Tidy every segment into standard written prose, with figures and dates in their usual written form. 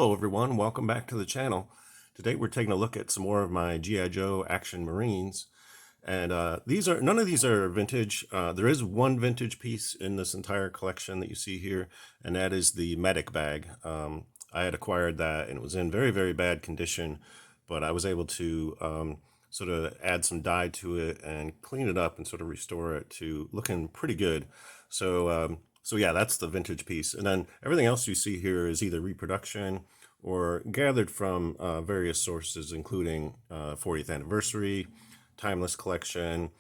Hello everyone, welcome back to the channel. Today we're taking a look at some more of my G.I. Joe Action Marines. And none of these are vintage. There is one vintage piece in this entire collection that you see here, and that is the medic bag. I had acquired that and it was in very, very bad condition, but I was able to sort of add some dye to it and clean it up and sort of restore it to looking pretty good. So yeah, that's the vintage piece. And then everything else you see here is either reproduction or gathered from various sources, including 40th anniversary, timeless collection,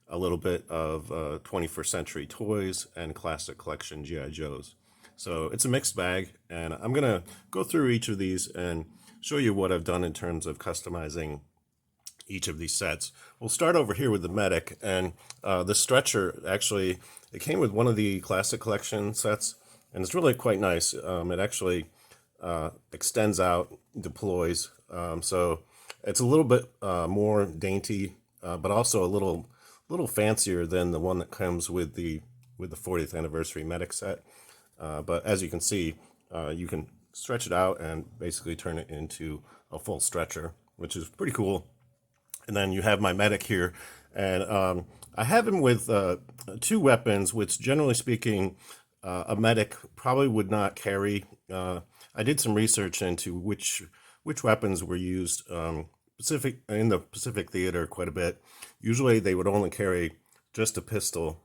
a little bit of 21st century toys, and classic collection G.I. Joes. So it's a mixed bag, and I'm gonna go through each of these and show you what I've done in terms of customizing each of these sets. We'll start over here with the medic, and the stretcher, actually, it came with one of the classic collection sets, and it's really quite nice. It actually extends out, deploys, so it's a little bit more dainty, but also a little fancier than the one that comes with the 40th anniversary medic set. But as you can see, you can stretch it out and basically turn it into a full stretcher, which is pretty cool. And then you have my medic here, and I have him with two weapons, which generally speaking, a medic probably would not carry. I did some research into which weapons were used in the Pacific Theater quite a bit. Usually they would only carry just a pistol,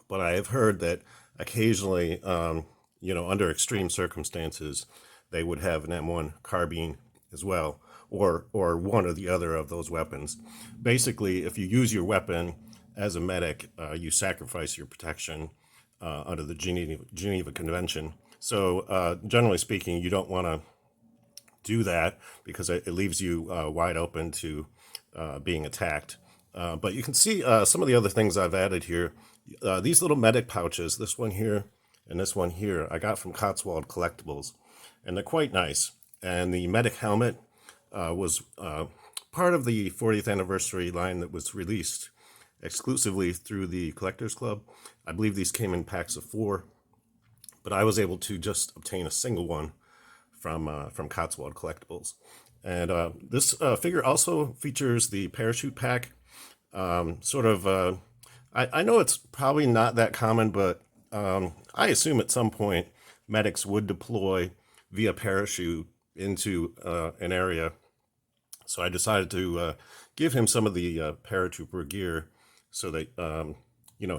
but I have heard that occasionally, under extreme circumstances, they would have an M1 carbine as well, or one or the other of those weapons. Basically, if you use your weapon as a medic, you sacrifice your protection under the Geneva Convention. So generally speaking, you don't want to do that because it leaves you wide open to being attacked. But you can see some of the other things I've added here. These little medic pouches, this one here and this one here, I got from Cotswold Collectibles, and they're quite nice. And the medic helmet was part of the 40th anniversary line that was released exclusively through the Collectors Club. I believe these came in packs of 4, but I was able to just obtain a single one from Cotswold Collectibles. And this figure also features the parachute pack. I know it's probably not that common, but I assume at some point medics would deploy via parachute into an area. So I decided to give him some of the paratrooper gear so that,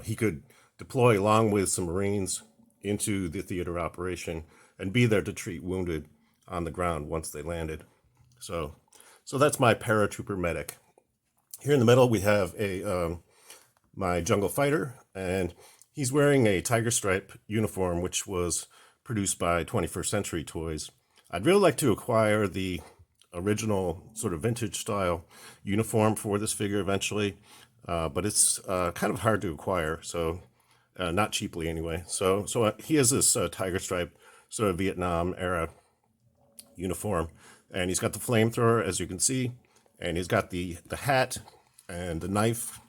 he could deploy along with some Marines into the theater operation and be there to treat wounded on the ground once they landed. So that's my paratrooper medic. Here in the middle, we have my jungle fighter, and he's wearing a tiger stripe uniform, which was produced by 21st Century Toys. I'd really like to acquire the original sort of vintage style uniform for this figure eventually, but it's kind of hard to acquire, so not cheaply anyway. So he has this tiger stripe sort of Vietnam era uniform, and he's got the flamethrower, as you can see, and he's got the hat and the knife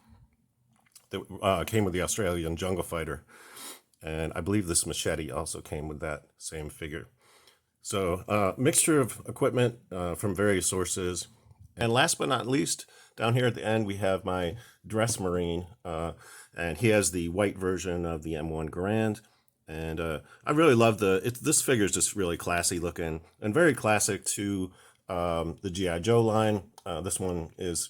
that came with the Australian jungle fighter, and I believe this machete also came with that same figure. So mixture of equipment from various sources. And last but not least, down here at the end, we have my dress Marine, and he has the white version of the M1 Garand. And I really love this figure is just really classy looking and very classic to the G.I. Joe line. This one is,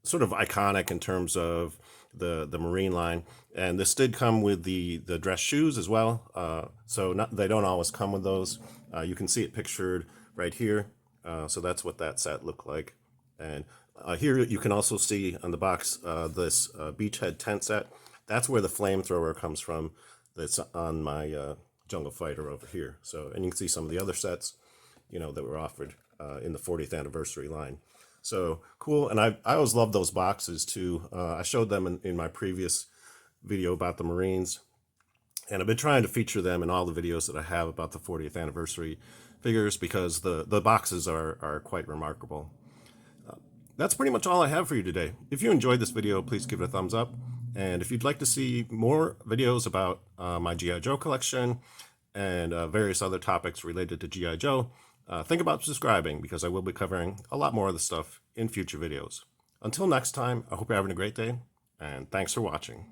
sort of iconic in terms of the Marine line. And this did come with the dress shoes as well. They don't always come with those. You can see it pictured right here. So that's what that set looked like. And here you can also see on the box this beachhead tent set. That's where the flamethrower comes from. That's on my jungle fighter over here. And you can see some of the other sets, that were offered in the 40th anniversary line. So cool. And I always love those boxes too. I showed them in my previous video about the Marines, and I've been trying to feature them in all the videos that I have about the 40th anniversary figures because the boxes are quite remarkable. That's pretty much all I have for you today. If you enjoyed this video, please give it a thumbs up. And if you'd like to see more videos about my G.I. Joe collection and various other topics related to G.I. Joe, think about subscribing because I will be covering a lot more of the stuff in future videos. Until next time, I hope you're having a great day, and thanks for watching.